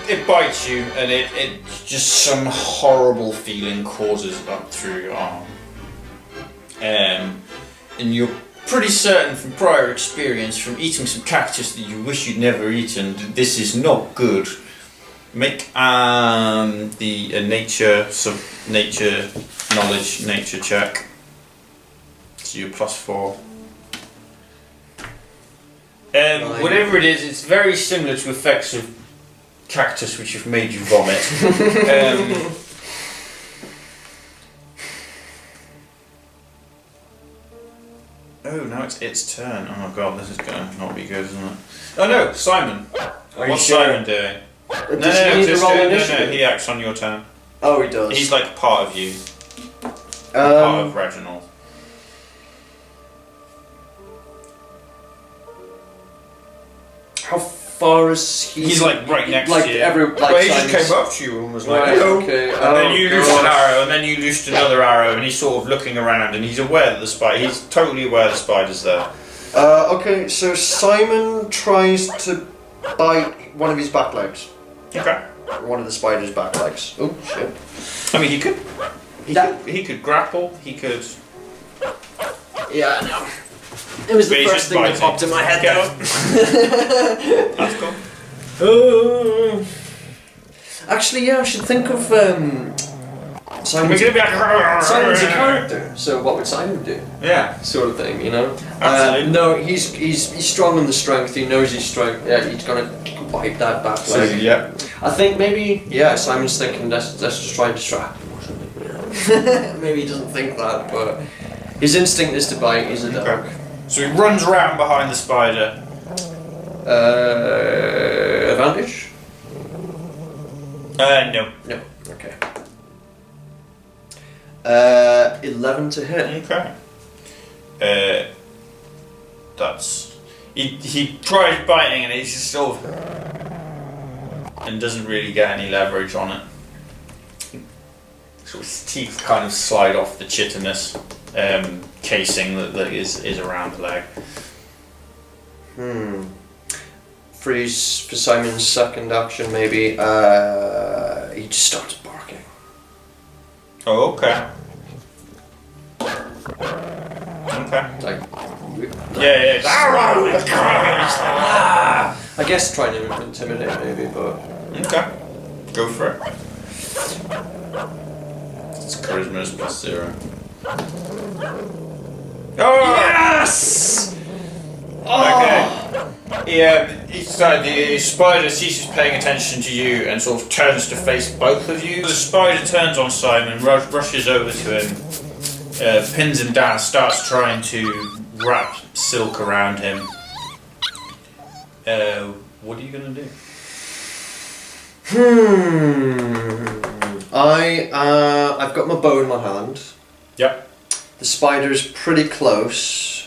It bites you, and it just some horrible feeling causes up through your arm. And you're pretty certain from prior experience, from eating some cactus that you wish you'd never eaten, that this is not good. Make the nature knowledge nature check. So you're +4. Whatever it is, it's very similar to effects of cactus which have made you vomit. Oh, now it's its turn. Oh god, this is going to not be good, isn't it? Oh no, Simon. What's Simon doing? No, he acts on your turn. Oh, he does. He's like part of you. Part of Reginald. How far is he? He's like right next to you. Well, he just came up to you and was like, right, hello. okay. And then you loosed an arrow, and then you loosed another arrow, and he's sort of looking around, and he's aware that he's totally aware the spider's there. Okay, so Simon tries to bite one of his back legs. Okay. One of the spider's back legs. Oh shit. I mean, he could grapple, he could... Yeah, I know. It was the first thing that popped in my head though. That's cool. Actually, yeah, I should think of Simon's We're gonna be Simon's a character, so what would Simon do? Yeah. Sort of thing, you know? Absolutely. No, he's strong on the strength, he knows he's strong. Yeah, he's gonna wipe that back leg. Yeah. I think maybe, yeah, Simon's thinking let's just try and distract him or something, you know? Maybe he doesn't think that, but his instinct is to bite, he's a dog. Okay. So he runs around behind the spider. Advantage? No. No, okay. 11 to hit. Okay. That's... He tries biting and he's just sort of... and doesn't really get any leverage on it. Sort of his teeth kind of slide off the chitinous casing that is around the leg. Freeze for Simon's second action, maybe. He just starts barking. Oh, okay. Okay. Like, yeah. I guess trying to intimidate, maybe, but. Okay. Go for it. It's charisma is +0. Oh! Yes! Okay. Yeah, the spider ceases paying attention to you and sort of turns to face both of you. The spider turns on Simon, rushes over to him, pins him down, starts trying to wrap silk around him. What are you gonna do? I've got my bow in my hand. Yep. The spider's pretty close.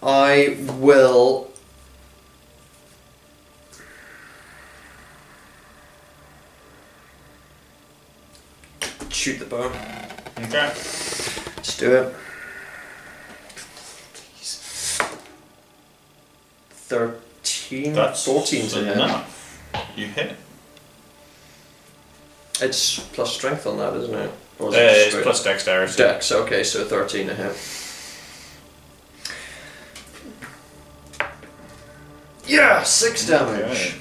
I will shoot the bow. Okay. Let's do it. 13, That's 14 to hit. enough. You hit. It's plus strength on that, isn't it? Or is It's straight? plus dexterity. Dex, okay, so 13 to hit. Yeah, 6 damage.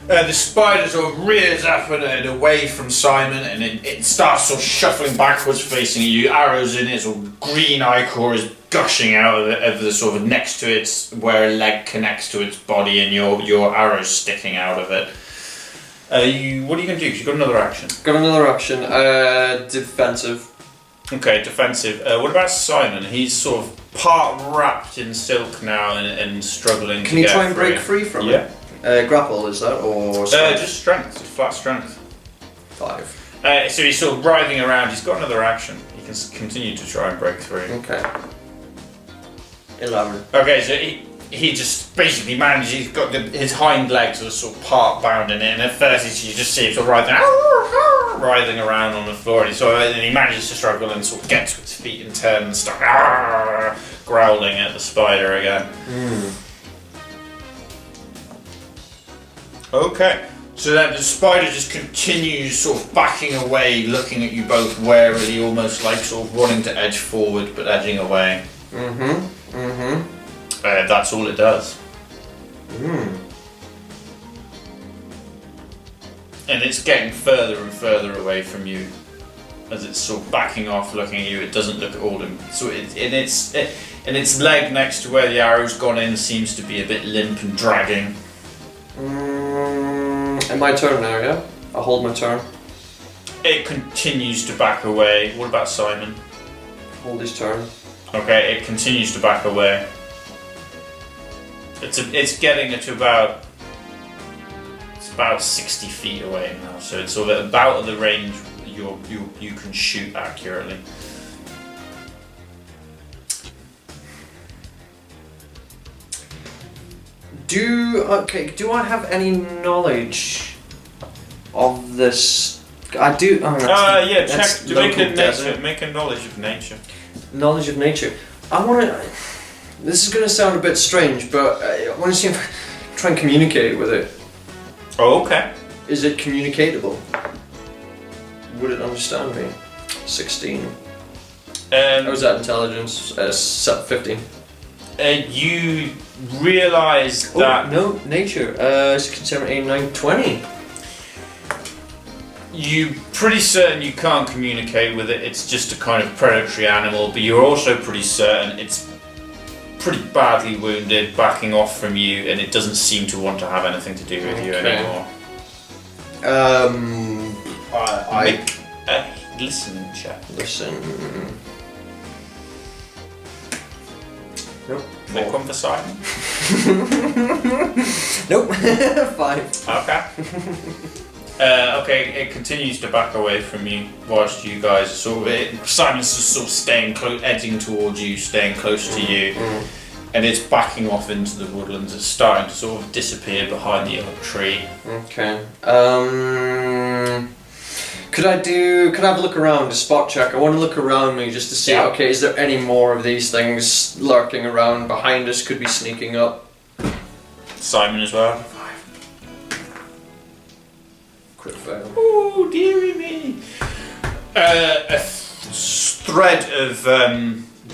The spider sort of rears up and away from Simon, and it starts sort of shuffling backwards, facing you. Arrows in it, sort of green ichor is gushing out of the sort of next to its where a leg connects to its body, and your arrows sticking out of it. What are you going to do? Because you've got another action. Got another action. Defensive. Okay, defensive. What about Simon? He's sort of part wrapped in silk now and struggling. Can he try and break free from it? Grapple, is that, or strength? Just strength, just flat strength. 5. So he's sort of writhing around. He's got another action. He can continue to try and break through. Okay. 11. Okay, so he just basically manages. He's got his hind legs are sort of part bound in it, and at first you just see him sort of writhing writhing around on the floor, and he manages to struggle and sort of get to its feet and turn and start growling at the spider again. Okay, so then the spider just continues sort of backing away, looking at you both warily, almost like sort of wanting to edge forward but edging away. That's all it does. And it's getting further and further away from you as it's sort of backing off, looking at you. It doesn't look at all. So its leg next to where the arrow's gone in seems to be a bit limp and dragging. And my turn now, yeah? I'll hold my turn. It continues to back away. What about Simon? Hold his turn. Okay, it continues to back away. It's getting it to about 60 feet away now, so it's sort of about at the range you can shoot accurately. Do I have any knowledge of this? I do. Make a knowledge of nature. Knowledge of nature. I want to. This is going to sound a bit strange, but I want to see if I try and communicate with it. Oh, okay. Is it communicatable? Would it understand me? 16. Or was that intelligence? 15. You realise that... no, nature. It's 7, 8, 9, 20. You're pretty certain you can't communicate with it. It's just a kind of predatory animal, but you're also pretty certain it's pretty badly wounded, backing off from you, and it doesn't seem to want to have anything to do with you anymore. Make a listen check. Listen. Nope. Make one for Simon. Nope. 5. Okay. Okay, it continues to back away from you whilst you guys are sort of... Simon's just sort of staying edging towards you, staying close to you, and it's backing off into the woodlands. It's starting to sort of disappear behind the oak tree. Okay. Could I have a look around, a spot check? I want to look around me just to see, okay, is there any more of these things lurking around behind us, could be sneaking up? Simon as well. 5. Crit fail. Oh, dearie me. A thread of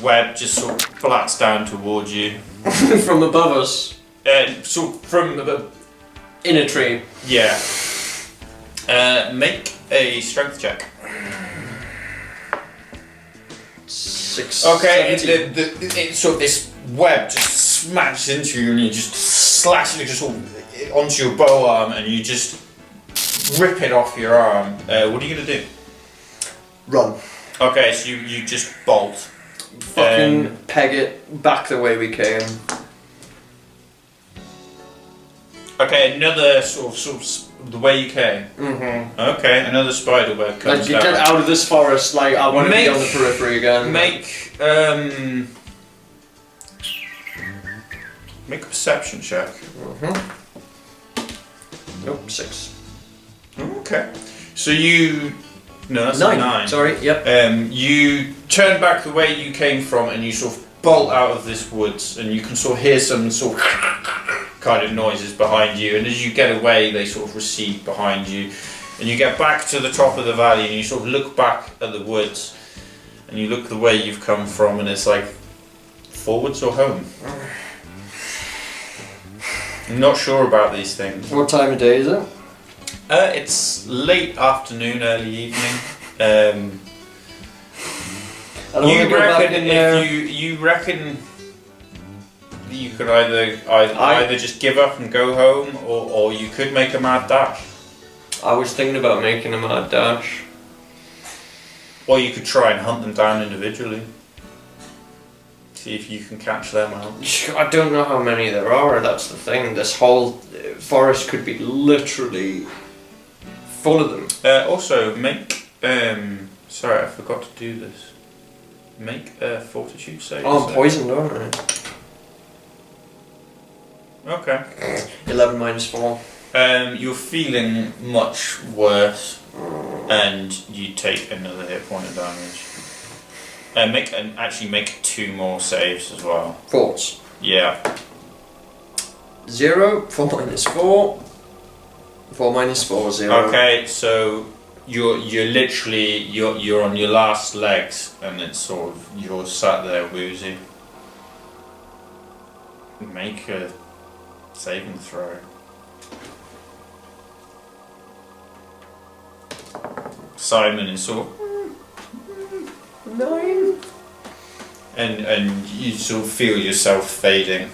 web just sort of flats down towards you. From above us? Sort of from the... In a tree? Yeah. Make a strength check. 6. Okay, it's sort of this web just smashes into you and you just slash it just onto your bow arm and you just rip it off your arm. What are you going to do? Run. Okay, so you just bolt. Fucking peg it back the way we came. Okay, another sort of the way you came. Okay, another spider web comes Like, get out of this forest, like, I want to be on the periphery again. Make a perception check. Nope, 6. Okay. So you... No, that's 9. 9. Sorry, yep. You turn back the way you came from and you sort of bolt out of this woods and you can sort of hear some sort of kind of noises behind you, and as you get away they sort of recede behind you and you get back to the top of the valley and you sort of look back at the woods and you look the way you've come from and it's like forwards or home. I'm not sure about these things. What time of day is it? It's late afternoon, early evening. You reckon you could either just give up and go home, or you could make a mad dash. I was thinking about making a mad dash. Or you could try and hunt them down individually. See if you can catch them out. I don't know how many there are, that's the thing. This whole forest could be literally full of them. Also, make... sorry, I forgot to do this. Make a fortitude save. Oh, I'm poisoned, aren't I? Okay. 11 minus 4. You're feeling much worse. and you take another hit point of damage. Make 2 more saves as well. Force. Yeah. 0, 4 minus 4. 4 minus 4, 0. Okay, so you're literally you're on your last legs, and it's sort of you're sat there woozy. Make a saving throw. Simon is sort of 9. and you sort of feel yourself fading,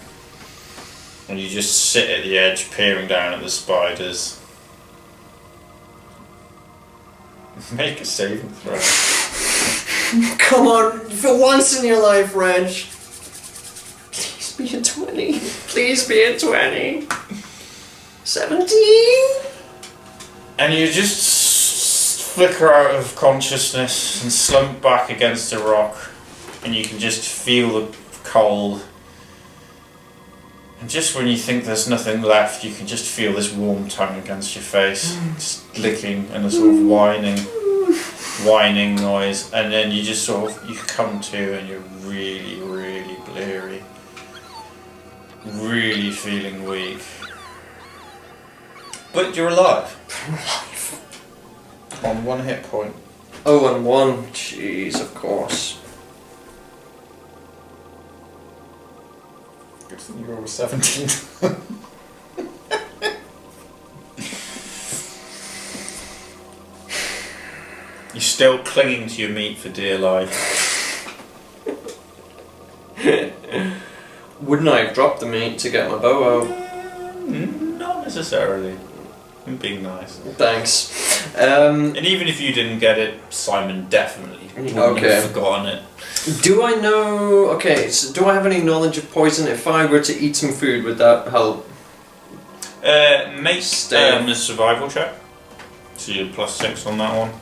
and you just sit at the edge, peering down at the spiders. Make a saving throw. Come on, for once in your life, Reg. Please be a 20. Please be a 20. 17. And you just flicker out of consciousness and slump back against a rock, and you can just feel the cold. And just when you think there's nothing left, you can just feel this warm tongue against your face, just licking and a sort of whining noise. And then you just sort of, you come to and you're really, really bleary, really feeling weak. But you're alive. On 1 hit point. Oh, and 1. Jeez, of course. Good thing you rolled a 17. You're still clinging to your meat for dear life. Wouldn't I have dropped the meat to get my bow out? Not necessarily. I'm being nice. Thanks. And even if you didn't get it, Simon definitely wouldn't have forgotten it. Do I know... Okay, so do I have any knowledge of poison? If I were to eat some food, would that help? Make a survival check. So you're +6 on that one.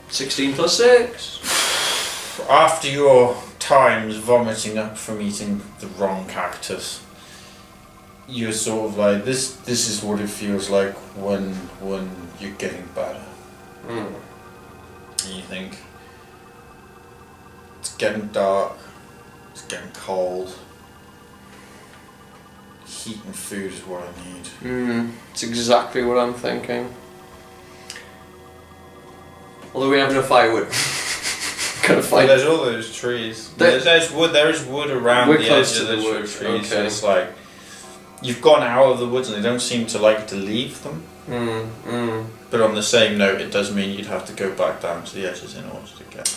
16 plus 6. After your times vomiting up from eating the wrong cactus, you're sort of like, this is what it feels like when you're getting better. And you think, it's getting dark, it's getting cold, heat and food is what I need. It's exactly what I'm thinking. Although we have no firewood. Gotta find. There's all those trees. There's wood. There is wood around the edge of the trees. Okay. So it's like you've gone out of the woods, and they don't seem to like to leave them. But on the same note, it does mean you'd have to go back down to the edges in order to get.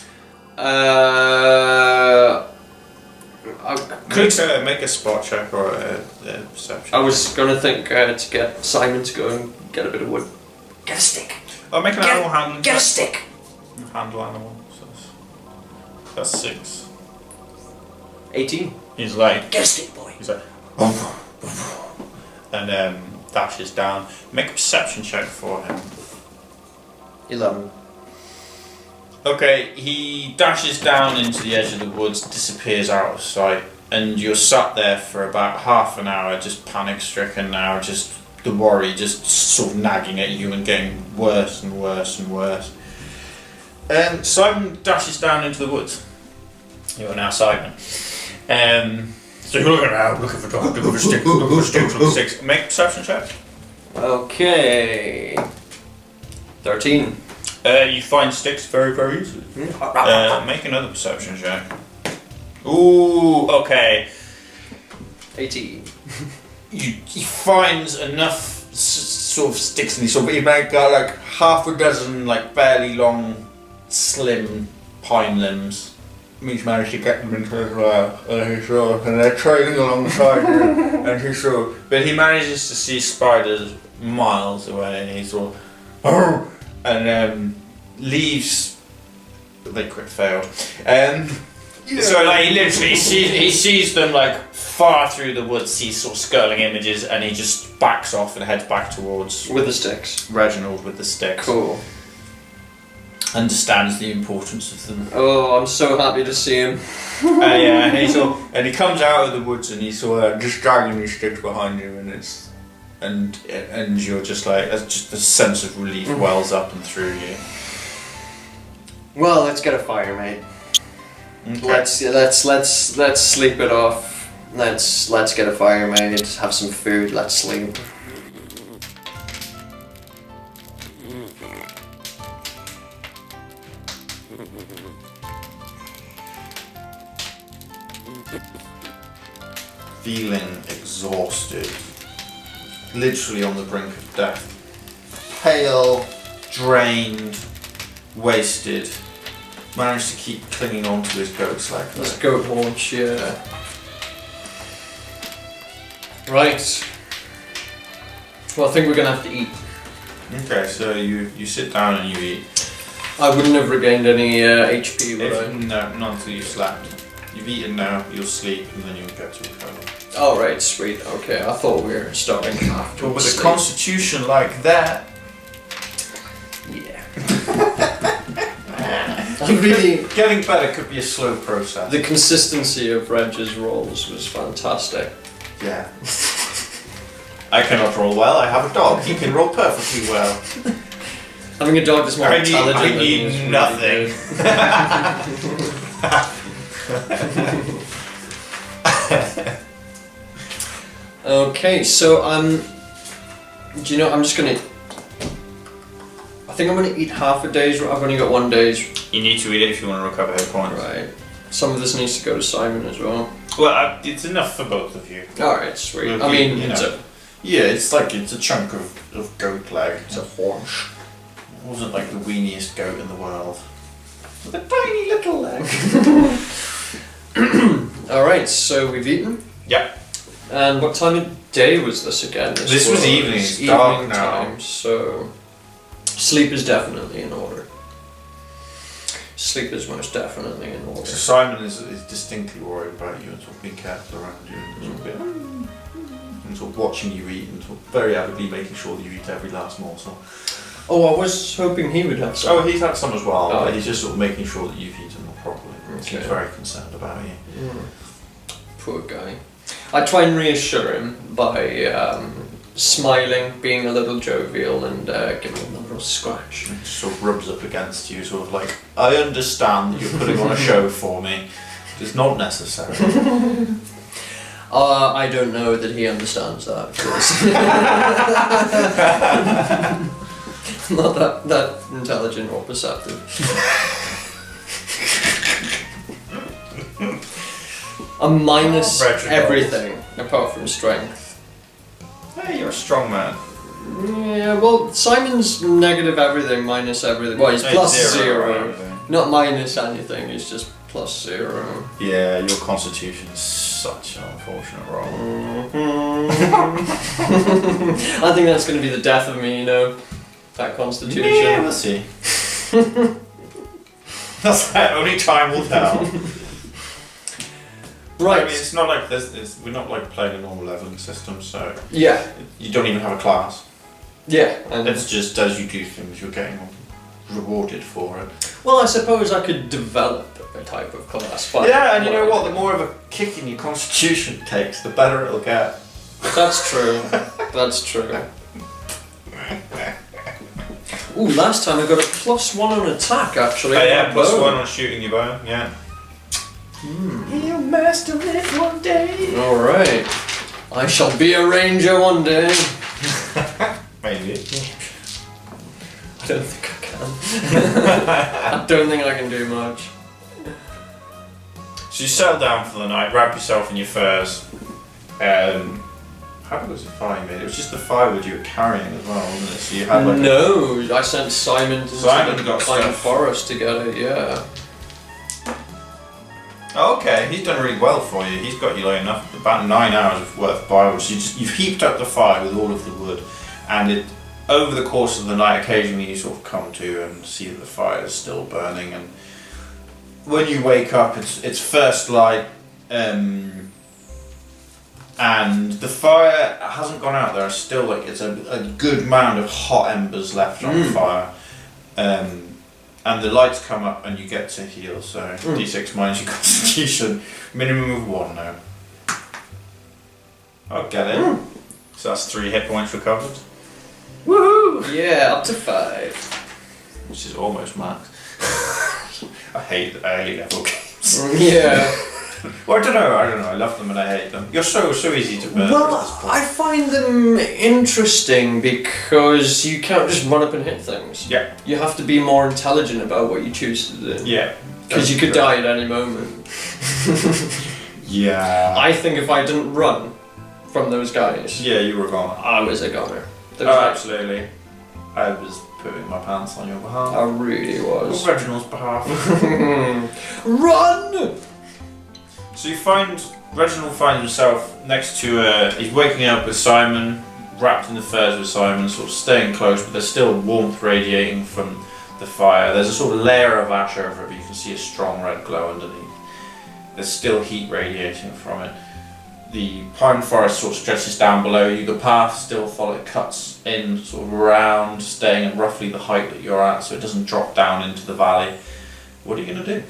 Make a spot check or a perception. I was gonna think to get Simon to go and get a bit of wood. Get a stick. Oh, make an animal handling. Get a stick. Handle animal. So that's 6. 18. He's like. Get a stick, boy. He's like. And dashes down. Make a perception check for him. 11. Okay, he dashes down into the edge of the woods, disappears out of sight, and you're sat there for about half an hour, just panic-stricken now, just the worry just sort of nagging at you and getting worse and worse and worse. Simon dashes down into the woods. You are now Simon. So you're looking around, looking for dogs, looking for sticks, looking for sticks, looking for sticks. Make a perception check. Okay. 13. You find sticks very, very easily. Make another perception check. Ooh, okay. 18. He finds enough sort of sticks, and he got like half a dozen like barely long, slim pine limbs. He's managed to get them into his and they're trailing alongside him, and but he manages to see spiders miles away, and he sort of, leaves. They quick failed. So like he literally sees them like far through the woods, sees sort of skirling images, and he just backs off and heads back towards with the sticks. Reginald with the sticks. Cool. Understands the importance of them. Oh, I'm so happy to see him. Yeah, and he comes out of the woods and he's sort of just dragging these sticks behind you, and you're just like, just a sense of relief wells up and through you. Well, let's get a fire, mate. Okay. Let's sleep it off. Let's get a fire made. Have some food. Let's sleep. Feeling exhausted, literally on the brink of death, pale, drained, wasted, managed to keep clinging on to his goat's leg. Let's goat haunch, yeah. Right. Well, I think we're gonna have to eat. Okay, so you sit down and you eat. I wouldn't have regained any HP, would I? No, not until you've slept. You've eaten now, you'll sleep, and then you'll get to recover. Oh, right, sweet. Okay, I thought we were starting after. But with a constitution like that, yeah. Really, getting better could be a slow process. the consistency of Reg's rolls was fantastic. Yeah. I cannot roll well, I have a dog. He can roll perfectly well. Having a dog that's more intelligent I than me is need really nothing. good. Okay, so do you know, I'm just gonna, I think I'm gonna eat half a day's, I've only got 1 day's. You need to eat it if you want to recover hit points. Right. Some of this needs to go to Simon as well. Well, it's enough for both of you. Alright, sweet. Look, I mean, you it's know. Yeah, it's a chunk of goat leg. It's a haunch. It wasn't like the weeniest goat in the world. With a tiny little leg. Alright, so we've eaten. Yep. And what time of day was this again? This was evening. It's dark now. Time, so sleep is definitely in order. Sleep is most definitely in order. So Simon is distinctly worried about you and sort of being careful around you and sort of, and sort of watching you eat and sort of very avidly making sure that you eat every last morsel. Oh, I was hoping he would have some. Oh, he's had some as well, Oh. but he's just sort of making sure that you've eaten them properly. Okay. He's very concerned about you. Poor guy. I try and reassure him by smiling, being a little jovial, and giving him a little scratch. He sort of rubs up against you, sort of like, I understand that you're putting on a show for me. It's not necessary. I don't know that he understands that. 'Cause I'm not that intelligent or perceptive. I'm minus everything apart from strength. Hey, you're a strong man. Yeah, well, Simon's negative everything, minus everything. Well, he's plus zero. Not minus anything, he's just plus 0. Yeah, your constitution is such an unfortunate roll. I think that's going to be the death of me, you know, that constitution. Yeah, we'll see. That's that. Only time will tell. Right. I mean, it's not like this. We're not like playing a normal leveling system, so Yeah. you don't even have a class. Yeah. And It's just as you do things, you're getting rewarded for it. well, I suppose I could develop a type of class. But Yeah, and you know what? The more of a kick in your constitution it takes, the better it'll get. That's true. That's true. Ooh, last time I got a +1 on attack, actually. Oh, yeah, on my bow. +1 on shooting your bow, yeah. You'll master it one day. Alright. I shall be a ranger one day. Maybe. I don't think I can. I don't think I can do much. So you settle down for the night, wrap yourself in your furs. How big was the fire you made? It was just the firewood you were carrying as well, wasn't it? So you had like No, I sent Simon to Simon the got pine stuff. forest to get it, yeah. Oh, okay, he's done really well for you. He's got you like enough, about 9 hours worth of firewood. So you've heaped up the fire with all of the wood, and it over the course of the night, occasionally you sort of come to and see that the fire is still burning. And when you wake up, it's first light, and the fire hasn't gone out. There are still it's a good mound of hot embers left on the fire. And the lights come up and you get to heal, so D6 minus your constitution, minimum of 1 now. I'll get it. So that's 3 hit points recovered, Woohoo! Yeah, up to 5. which is almost max. I hate early level games. Yeah. Well, I don't know. I love them and I hate them. You're so easy to murder at Well, this point. I find them interesting because you can't just run up and hit things. Yeah. You have to be more intelligent about what you choose to do. Yeah. Because you could die at any moment. Yeah. I think if I didn't run from those guys, Yeah, you were gone. I was a goner. Absolutely. I was putting my pants on your behalf. I really was. On Reginald's behalf. Run! So Reginald finds himself next to, he's waking up with Simon, wrapped in the furs with Simon, sort of staying close, but there's still warmth radiating from the fire. There's a sort of layer of ash over it, but you can see a strong red glow underneath. There's still heat radiating from it. The pine forest sort of stretches down below you. The path still cuts in sort of around, staying at roughly the height that you're at, so it doesn't drop down into the valley. What are you going to do?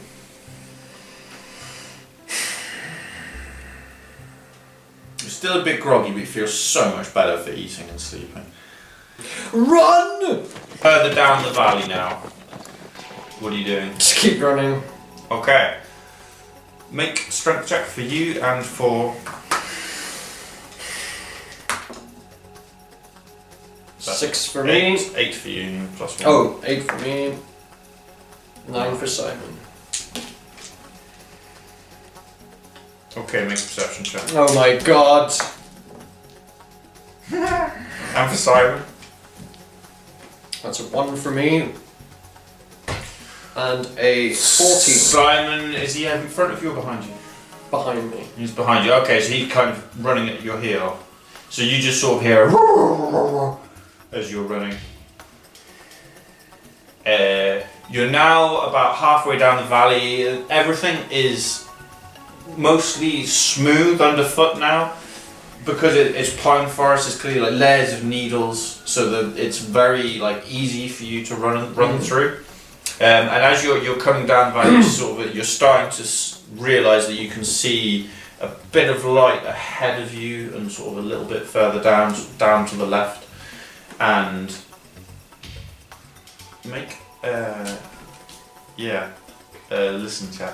You're still a bit groggy, but you feel so much better for eating and sleeping. Run! Further down the valley now. What are you doing? Just keep running. Okay. Make a strength check for you and for... 6 for me. 8 for you, plus 1. Oh, 8 for me. 9 for Simon. Okay, make a perception check. Oh my god. And for Simon. That's a 1 for me. And a 14 Simon, is he in front of you or behind you? behind me. He's behind you. Okay, so he's kind of running at your heel. So you just sort of hear as you're running. You're now about halfway down the valley. Everything is mostly smooth underfoot now. Because it's pine forest, it's clearly like layers of needles, so that it's very easy for you to run through. And as you're coming down the valley, you're starting to realise that you can see a bit of light ahead of you and sort of a little bit further down to the left. And make listen check.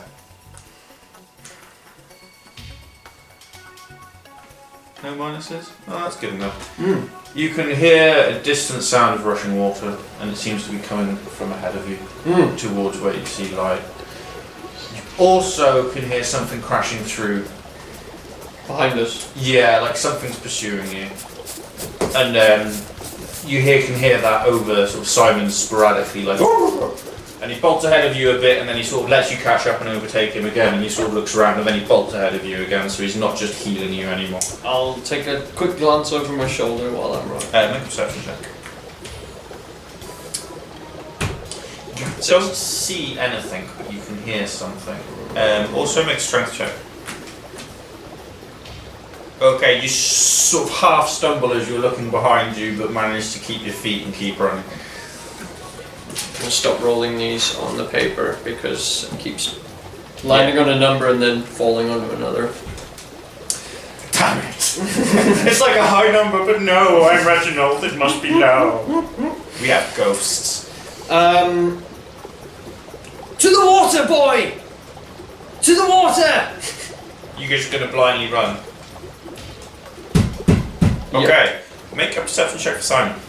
No minuses? Oh, that's good enough. You can hear a distant sound of rushing water, and it seems to be coming from ahead of you, towards where you see light. You also can hear something crashing through. Behind us. Yeah, like something's pursuing you. And you can hear that over sort of Simon sporadically, and he bolts ahead of you a bit, and then he sort of lets you catch up and overtake him again, and he sort of looks around, and then he bolts ahead of you again, so he's not just healing you anymore. I'll take a quick glance over my shoulder while I'm running. Make a perception check. You don't see anything, but you can hear something. Also make a strength check. Okay, you sort of half stumble as you're looking behind you, but manage to keep your feet and keep running. I'll stop rolling these on the paper because it keeps landing on a number and then falling onto another. Damn it! It's like a high number, but no, I'm Reginald, it must be low. We have ghosts. To the water, boy! To the water! You're just gonna blindly run. Okay, make a perception check for Simon.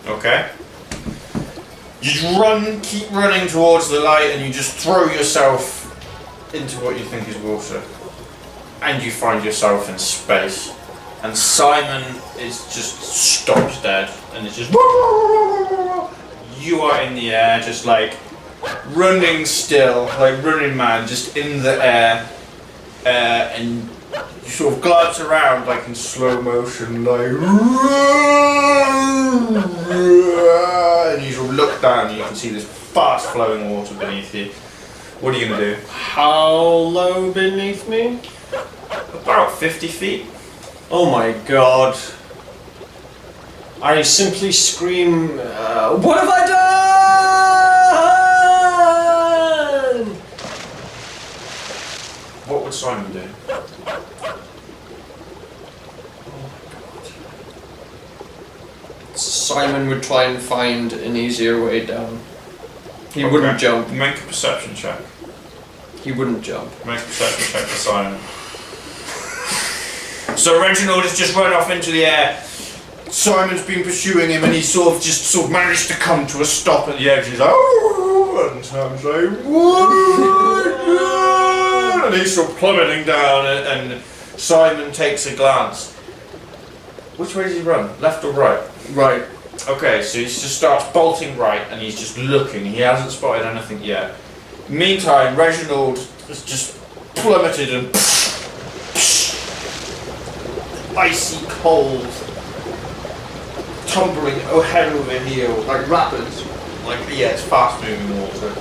Okay. You just keep running towards the light, and you just throw yourself into what you think is water. And you find yourself in space. And Simon is just stops dead, and it's just... You are in the air, just running still, running man, just in the air. And you sort of glance around in slow motion, and you sort of look down and you can see this fast flowing water beneath you. What are you going to do? How low beneath me? About 50 feet. Oh my god. I simply scream, what have I done? What would Simon do? Simon would try and find an easier way down. He wouldn't jump. Make a perception check. He wouldn't jump. Make a perception check for Simon. So Reginald has just run off into the air. Simon's been pursuing him, and he sort of managed to come to a stop at the edge. He's like, oh, and Simon's like, what? And he's sort of plummeting down, and Simon takes a glance. Which way does he run? Left or right? Right. Okay, so he just starts bolting right, and he's just looking. He hasn't spotted anything yet. Meantime, Reginald has just plummeted and icy cold, tumbling head over heels, Like rapids. it's fast moving water.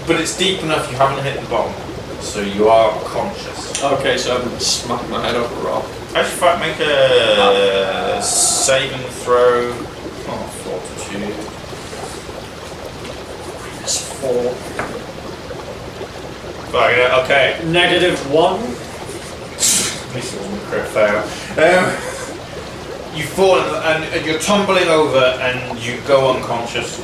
But it's deep enough you haven't hit the bottom, so you are conscious. Okay, so I haven't smacked my head off a rock. Actually, make a saving throw. Oh, fortitude. It's 4. Okay. -1. At least it wasn't a crit fail. You fall and you're tumbling over and you go unconscious.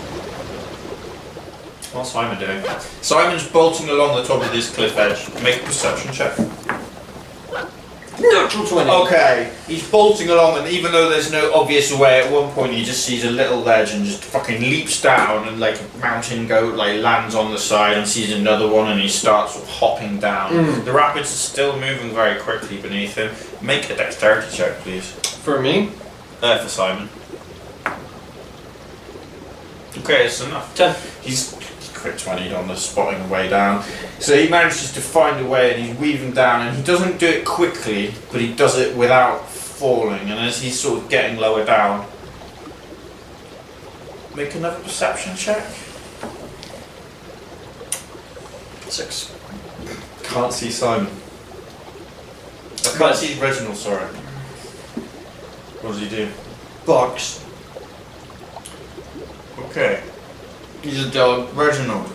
What's Simon doing? Simon's bolting along the top of this cliff edge. Make a perception check. Natural 20. Okay, he's bolting along, and even though there's no obvious way, at one point he just sees a little ledge and just fucking leaps down, and like a mountain goat lands on the side and sees another one, and he starts sort of hopping down. The rapids are still moving very quickly beneath him. Make a dexterity check, please. For me? For Simon. Okay, it's enough. 10. He's crit 20 on the spotting the way down. So he manages to find a way, and he's weaving down, and he doesn't do it quickly, but he does it without falling, and as he's sort of getting lower down, make another perception check. 6. Can't see Simon. I can't see Reginald, sorry. What does he do? Box. Okay. He's a dog. Reginald.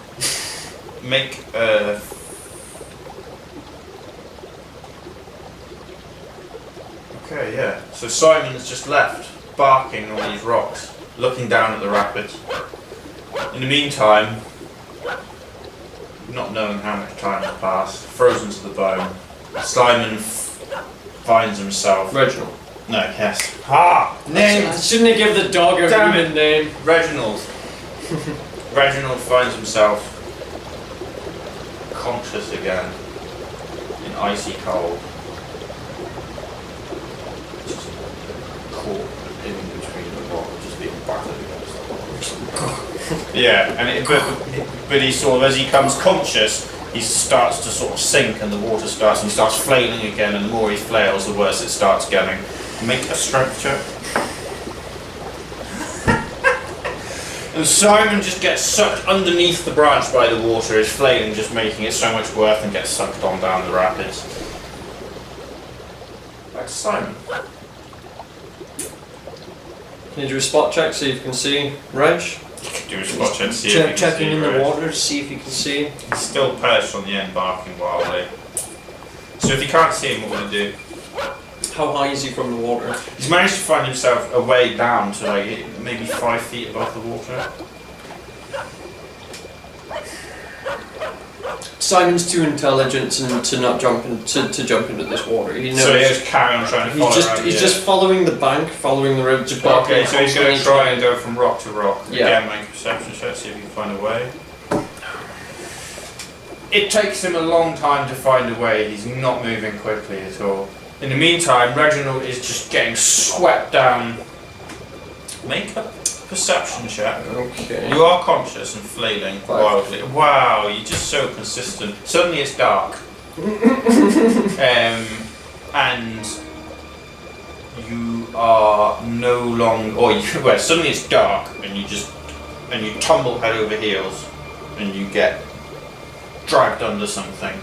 Make a... Okay, yeah. So Simon's just left, barking on these rocks, looking down at the rapids. In the meantime, not knowing how much time has passed, frozen to the bone, Simon finds himself... Reginald. No, yes. Name! Shouldn't he give the dog a human name? Reginald. Reginald finds himself conscious again in icy cold. Just caught in between the rock, just being battered against the rock. Yeah, and but he sort of, as he comes conscious, he starts to sort of sink, and the water starts, and he starts flailing again, and the more he flails, the worse it starts getting. Make a strength check. And Simon just gets sucked underneath the branch by the water, his flailing just making it so much worse, and gets sucked on down the rapids. Back to Simon. Can you do a spot check, see if you can see Reg? You can do a spot check to see if you can checking see in the Reg. water to see if you can see. He's still perched on the end, barking wildly. So if you can't see him, what will you do? How high is he from the water? He's managed to find himself a way down to maybe 5 feet above the water. Simon's too intelligent to not jump to jump into this water. He knows. So he just carry on trying to follow around, He's just following the bank, following the river. Okay, so he's going to try and go from rock to rock. Yeah. Again, make a perception check, see if you can find a way. It takes him a long time to find a way. He's not moving quickly at all. In the meantime, Reginald is just getting swept down. Make a perception check. Okay. You are conscious and flailing wildly. Wow, you're just so consistent. Suddenly it's dark. And you are no longer... well, suddenly it's dark, and you tumble head over heels, and you get dragged under something.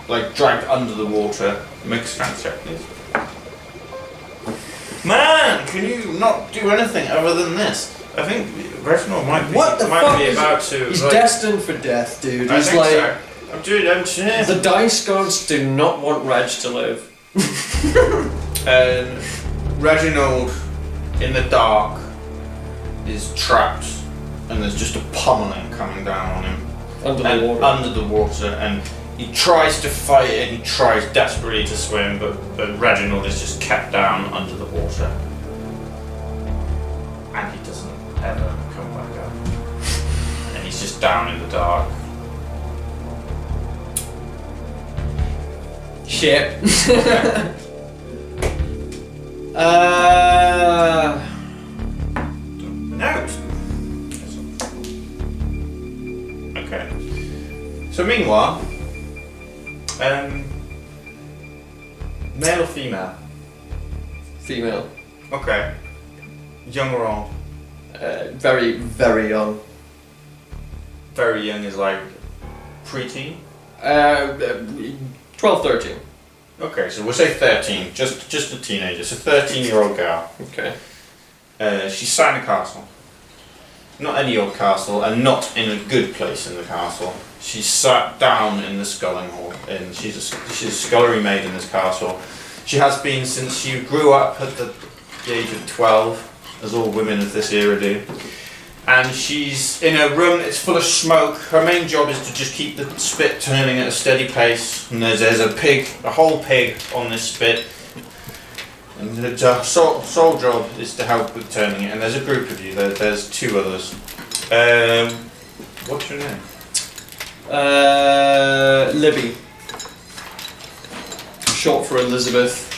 Like dragged under the water. Make a strength check, please. Man, can you not do anything other than this? I think Reginald might be, What the might fuck be is about to. He's like, destined for death, dude. I He's think like so. I'm the dice gods do not want Reg to live. And Reginald, in the dark, is trapped and there's just a pummeling coming down on him. Under the water. And he tries to fight and he tries desperately to swim, but Reginald is just kept down under the water. And he doesn't ever come back up. And he's just down in the dark. Shit. No. Okay. So meanwhile, male or female? Female. Okay. Young or old? Very, very young. Very young is like preteen? 12, 13. Okay, so we'll say 13, just a teenager. It's a 13-year-old girl. Okay. She's sat in a castle. Not any old castle, and not in a good place in the castle. She's sat down in the sculling hall, and she's a scullery maid in this castle. She has been since she grew up at the age of 12, as all women of this era do. And she's in a room, it's full of smoke. Her main job is to just keep the spit turning at a steady pace. And there's a whole pig on this spit. And her sole job is to help with turning it. And there's a group of you, there's 2 others. What's your name? Libby. Short for Elizabeth.